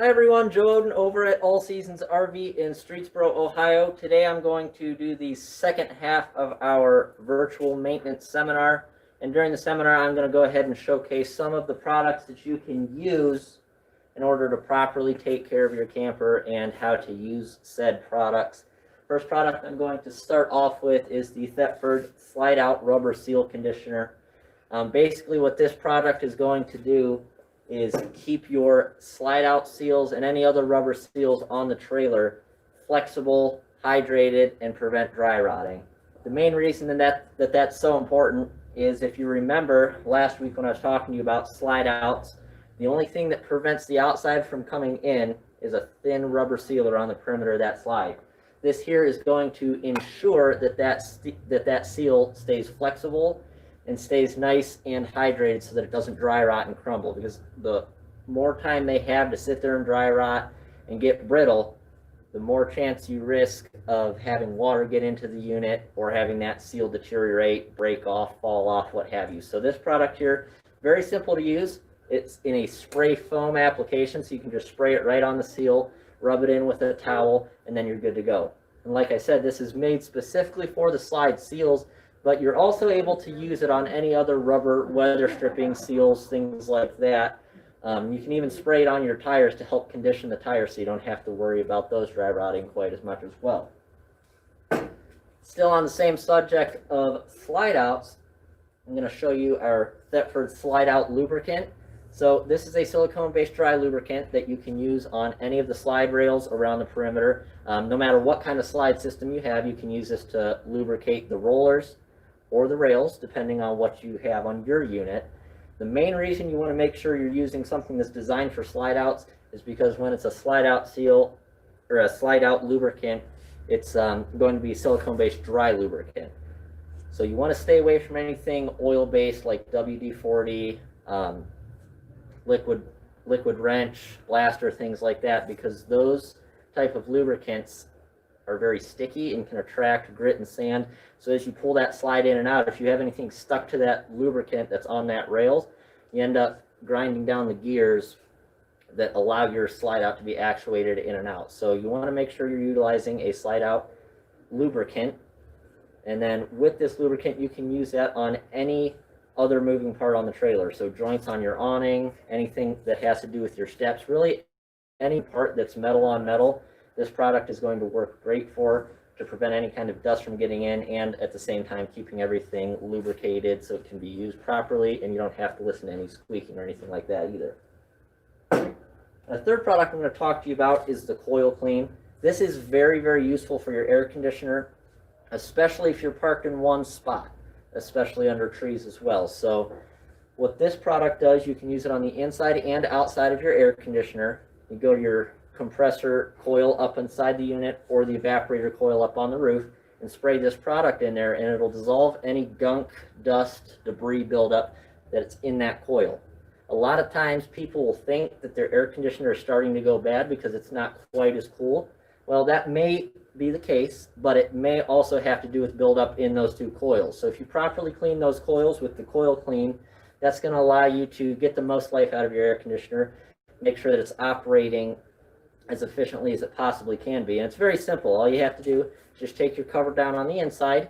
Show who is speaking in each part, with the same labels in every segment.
Speaker 1: Hi everyone, Joe Oden over at All Seasons RV in Streetsboro, Ohio. Today I'm going to do the second half of our virtual maintenance seminar. And during the seminar, I'm going to go ahead and showcase some of the products that you can use in order to properly take care of your camper and how to use said products. First product I'm going to start off with is the Thetford Slideout Rubber Seal Conditioner. Basically what this product is going to do is keep your slide out seals and any other rubber seals on the trailer flexible, hydrated, and prevent dry rotting. The main reason that's so important is, if you remember last week when I was talking to you about slide outs, the only thing that prevents the outside from coming in is a thin rubber sealer on the perimeter of that slide. This here is going to ensure that seal stays flexible and stays nice and hydrated so that it doesn't dry rot and crumble, because the more time they have to sit there and dry rot and get brittle, the more chance you risk of having water get into the unit or having that seal deteriorate, break off, fall off, what have you. So this product here, very simple to use. It's in a spray foam application, so you can just spray it right on the seal, rub it in with a towel, and then you're good to go. And like I said, this is made specifically for the slide seals, but you're also able to use it on any other rubber weather stripping seals, things like that. You can even spray it on your tires to help condition the tires so you don't have to worry about those dry rotting quite as much as well. Still on the same subject of slide outs, I'm going to show you our Thetford Slide Out Lubricant. So this is a silicone-based dry lubricant that you can use on any of the slide rails around the perimeter. No matter what kind of slide system you have, you can use this to lubricate the rollers or the rails, depending on what you have on your unit. The main reason you want to make sure you're using something that's designed for slide outs is because when it's a slide out seal or a slide out lubricant, it's going to be silicone-based dry lubricant. So you want to stay away from anything oil-based like WD-40, liquid wrench, blaster, things like that, because those type of lubricants are very sticky and can attract grit and sand. So as you pull that slide in and out, if you have anything stuck to that lubricant that's on that rails, you end up grinding down the gears that allow your slide out to be actuated in and out. So you want to make sure you're utilizing a slide out lubricant. And then with this lubricant, you can use that on any other moving part on the trailer. So joints on your awning, anything that has to do with your steps, really any part that's metal on metal, this product is going to work great for, to prevent any kind of dust from getting in, and at the same time keeping everything lubricated so it can be used properly and you don't have to listen to any squeaking or anything like that either. A third product I'm going to talk to you about is the Coil Clean. This is very, very useful for your air conditioner, especially if you're parked in one spot, especially under trees as well. So what this product does, you can use it on the inside and outside of your air conditioner. You go to your compressor coil up inside the unit or the evaporator coil up on the roof and spray this product in there, and it'll dissolve any gunk, dust, debris buildup that's in that coil. A lot of times people will think that their air conditioner is starting to go bad because it's not quite as cool. Well, that may be the case, but it may also have to do with buildup in those two coils. So if you properly clean those coils with the Coil Clean, that's going to allow you to get the most life out of your air conditioner, make sure that it's operating as efficiently as it possibly can be. And it's very simple. All you have to do is just take your cover down on the inside,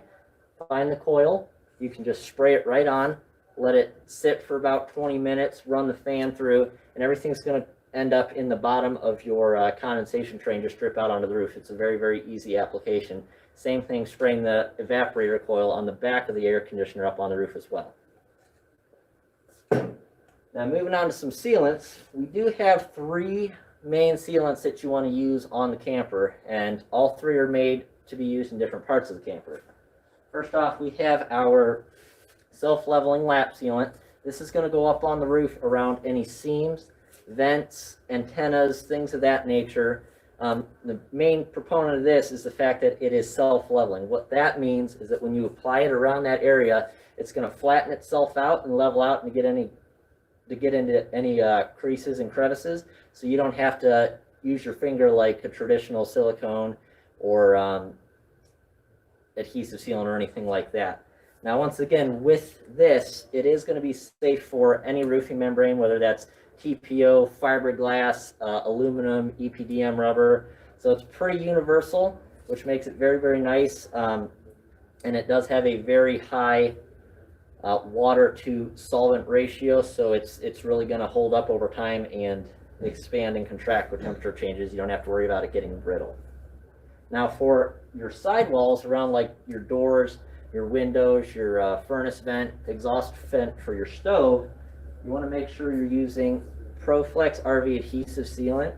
Speaker 1: find the coil, you can just spray it right on, let it sit for about 20 minutes, run the fan through, and everything's going to end up in the bottom of your condensation tray and just drip out onto the roof. It's a very, very easy application. Same thing, spraying the evaporator coil on the back of the air conditioner up on the roof as well. Now moving on to some sealants, we do have three main sealants that you want to use on the camper, and all three are made to be used in different parts of the camper. First off, we have our self-leveling lap sealant. This is going to go up on the roof around any seams, vents, antennas, things of that nature. The main proponent of this is the fact that it is self-leveling. What that means is that when you apply it around that area, it's going to flatten itself out and level out and get into any creases and crevices, so you don't have to use your finger like a traditional silicone or adhesive sealant or anything like that. Now, once again, with this, it is going to be safe for any roofing membrane, whether that's TPO, fiberglass, aluminum, EPDM rubber. So it's pretty universal, which makes it very, very nice. And it does have a very high water to solvent ratio, so it's really going to hold up over time and expand and contract with temperature changes. You don't have to worry about it getting brittle. Now for your sidewalls around like your doors, your windows, your furnace vent, exhaust vent for your stove, you want to make sure you're using ProFlex RV adhesive sealant.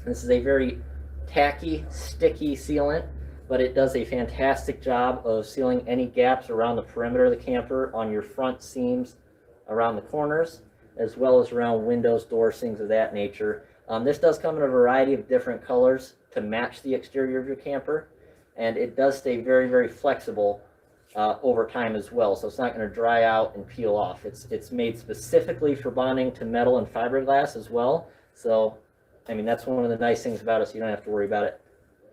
Speaker 1: This is a very tacky, sticky sealant, but it does a fantastic job of sealing any gaps around the perimeter of the camper, on your front seams, around the corners, as well as around windows, doors, things of that nature. This does come in a variety of different colors to match the exterior of your camper, and it does stay very, very flexible over time as well, so it's not going to dry out and peel off. It's made specifically for bonding to metal and fiberglass as well, so I mean that's one of the nice things about it, so you don't have to worry about it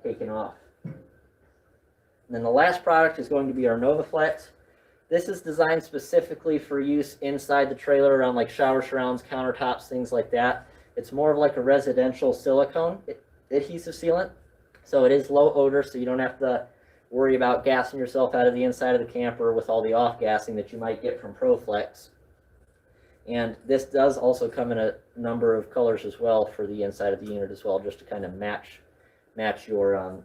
Speaker 1: taking off. And then the last product is going to be our NovaFlex. This is designed specifically for use inside the trailer around like shower surrounds, countertops, things like that. It's more of like a residential silicone adhesive sealant. So it is low odor, so you don't have to worry about gassing yourself out of the inside of the camper with all the off-gassing that you might get from ProFlex. And this does also come in a number of colors as well for the inside of the unit as well, just to kind of match your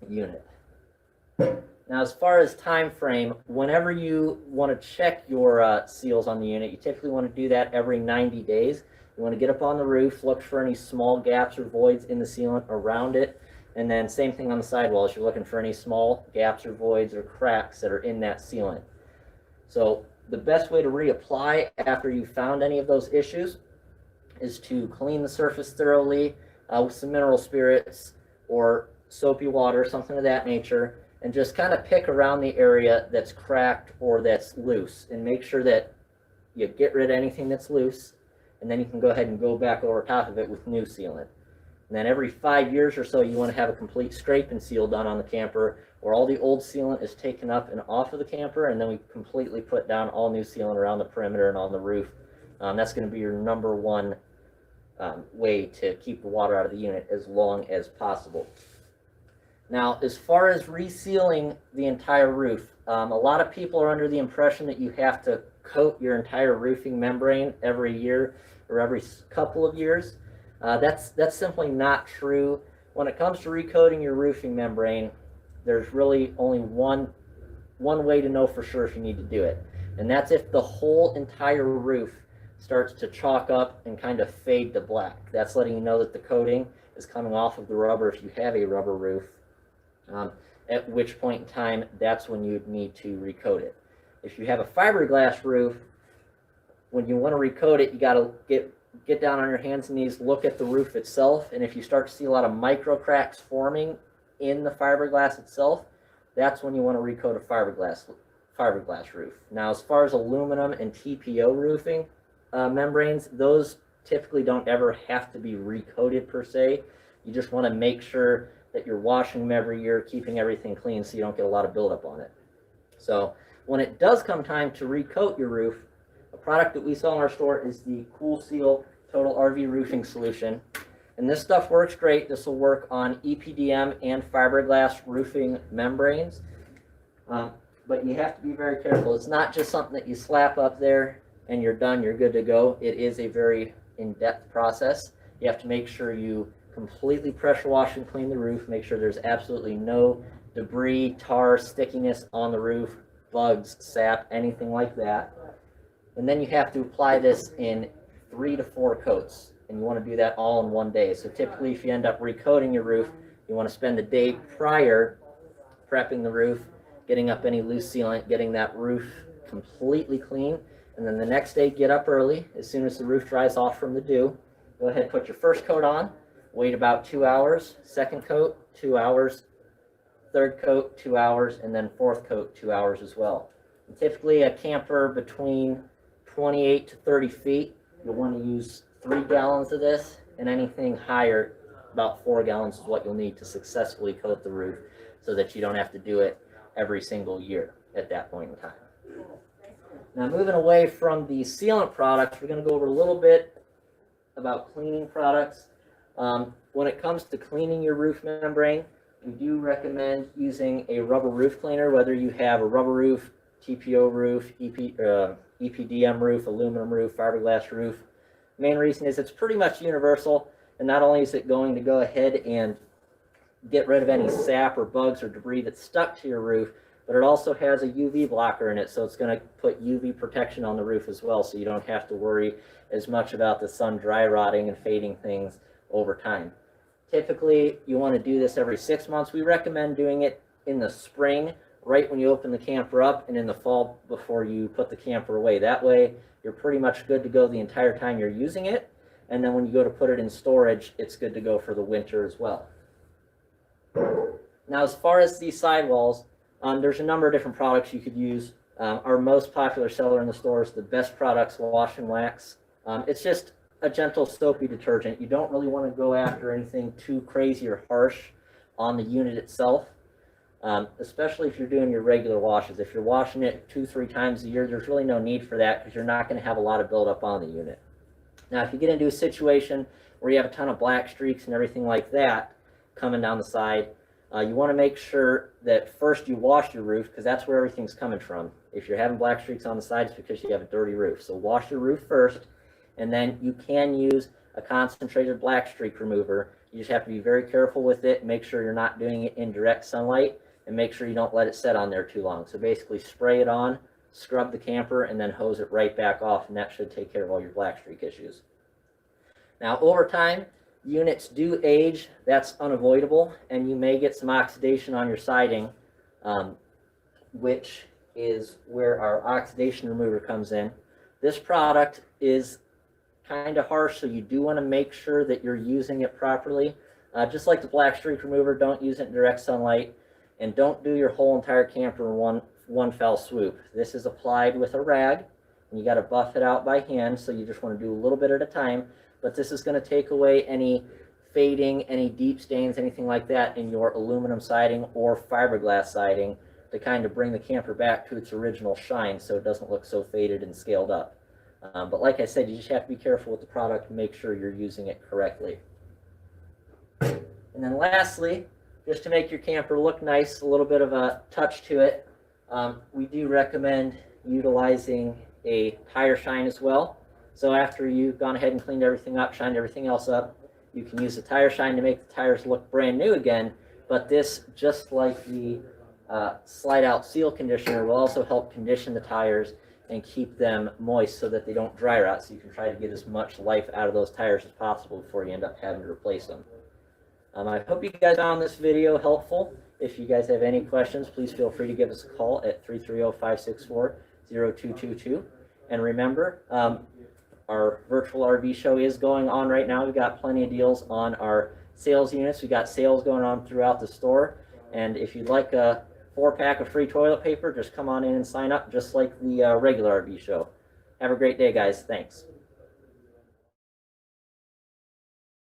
Speaker 1: unit. Now, as far as time frame, whenever you want to check your seals on the unit, you typically want to do that every 90 days. You want to get up on the roof, look for any small gaps or voids in the sealant around it, and then same thing on the sidewalls. You're looking for any small gaps or voids or cracks that are in that sealant. So the best way to reapply after you've found any of those issues is to clean the surface thoroughly with some mineral spirits or soapy water, something of that nature, and just kind of pick around the area that's cracked or that's loose, and make sure that you get rid of anything that's loose, and then you can go ahead and go back over top of it with new sealant. And then every 5 years or so, you want to have a complete scrape and seal done on the camper, where all the old sealant is taken up and off of the camper, and then we completely put down all new sealant around the perimeter and on the roof. That's going to be your number one way to keep the water out of the unit as long as possible. Now, as far as resealing the entire roof, a lot of people are under the impression that you have to coat your entire roofing membrane every year or every couple of years. That's simply not true. When it comes to recoating your roofing membrane, there's really only one way to know for sure if you need to do it, and that's if the whole entire roof starts to chalk up and kind of fade to black. That's letting you know that the coating is coming off of the rubber if you have a rubber roof. At which point in time, that's when you need to recoat it. If you have a fiberglass roof, when you want to recoat it, you got to get down on your hands and knees, look at the roof itself, and if you start to see a lot of micro cracks forming in the fiberglass itself, that's when you want to recoat a fiberglass roof. Now, as far as aluminum and TPO roofing membranes, those typically don't ever have to be recoated per se. You just want to make sure that you're washing them every year, keeping everything clean so you don't get a lot of buildup on it. So when it does come time to recoat your roof, a product that we sell in our store is the Cool Seal Total RV Roofing Solution. And this stuff works great. This will work on EPDM and fiberglass roofing membranes. But you have to be very careful. It's not just something that you slap up there and you're done, you're good to go. It is a very in-depth process. You have to make sure you completely pressure wash and clean the roof. Make sure there's absolutely no debris, tar, stickiness on the roof, bugs, sap, anything like that. And then you have to apply this in 3 to 4 coats, and you want to do that all in one day. So typically if you end up recoating your roof, you want to spend the day prior prepping the roof, getting up any loose sealant, getting that roof completely clean, and then the next day get up early. As soon as the roof dries off from the dew, go ahead and put your first coat on, wait about 2 hours, second coat 2 hours, third coat 2 hours, and then fourth coat 2 hours as well. And typically a camper between 28 to 30 feet, you'll want to use 3 gallons of this, and anything higher, about 4 gallons is what you'll need to successfully coat the roof, so that you don't have to do it every single year at that point in time. Now, moving away from the sealant products, we're going to go over a little bit about cleaning products. When it comes to cleaning your roof membrane, we do recommend using a rubber roof cleaner, whether you have a rubber roof, TPO roof, EPDM roof, aluminum roof, fiberglass roof. Main reason is it's pretty much universal, and not only is it going to go ahead and get rid of any sap or bugs or debris that's stuck to your roof, but it also has a UV blocker in it, so it's going to put UV protection on the roof as well, so you don't have to worry as much about the sun dry rotting and fading things over time. Typically, you want to do this every 6 months. We recommend doing it in the spring, right when you open the camper up, and in the fall before you put the camper away. That way, you're pretty much good to go the entire time you're using it, and then when you go to put it in storage, it's good to go for the winter as well. Now, as far as these sidewalls, there's a number of different products you could use. Our most popular seller in the store is the Best Products Wash and Wax. It's just a gentle soapy detergent. You don't really want to go after anything too crazy or harsh on the unit itself, especially if you're doing your regular washes. If you're washing it 2-3 times a year, there's really no need for that because you're not going to have a lot of buildup on the unit. Now, if you get into a situation where you have a ton of black streaks and everything like that coming down the side, you want to make sure that first you wash your roof, because that's where everything's coming from. If you're having black streaks on the sides, it's because you have a dirty roof. So wash your roof first, and then you can use a concentrated black streak remover. You just have to be very careful with it, make sure you're not doing it in direct sunlight, and make sure you don't let it set on there too long. So basically spray it on, scrub the camper, and then hose it right back off, and that should take care of all your black streak issues. Now, over time, units do age. That's unavoidable, and you may get some oxidation on your siding, which is where our oxidation remover comes in. This product is kind of harsh, so you do want to make sure that you're using it properly. Just like the black streak remover, don't use it in direct sunlight, and don't do your whole entire camper in one fell swoop. This is applied with a rag, and you got to buff it out by hand, so you just want to do a little bit at a time. But this is going to take away any fading, any deep stains, anything like that in your aluminum siding or fiberglass siding to kind of bring the camper back to its original shine so it doesn't look so faded and scaled up. But like I said, you just have to be careful with the product and make sure you're using it correctly. And then lastly, just to make your camper look nice, a little bit of a touch to it, we do recommend utilizing a tire shine as well. So after you've gone ahead and cleaned everything up, shined everything else up, you can use the tire shine to make the tires look brand new again. But this, just like the Slideout seal conditioner, will also help condition the tires and keep them moist so that they don't dry rot, so you can try to get as much life out of those tires as possible before you end up having to replace them. I hope you guys found this video helpful. If you guys have any questions, please feel free to give us a call at 330-564-0222. And remember, our virtual RV show is going on right now. We've got plenty of deals on our sales units. We've got sales going on throughout the store. And if you'd like a 4-pack of free toilet paper, just come on in and sign up, just like the regular RV show. Have a great day, guys. Thanks.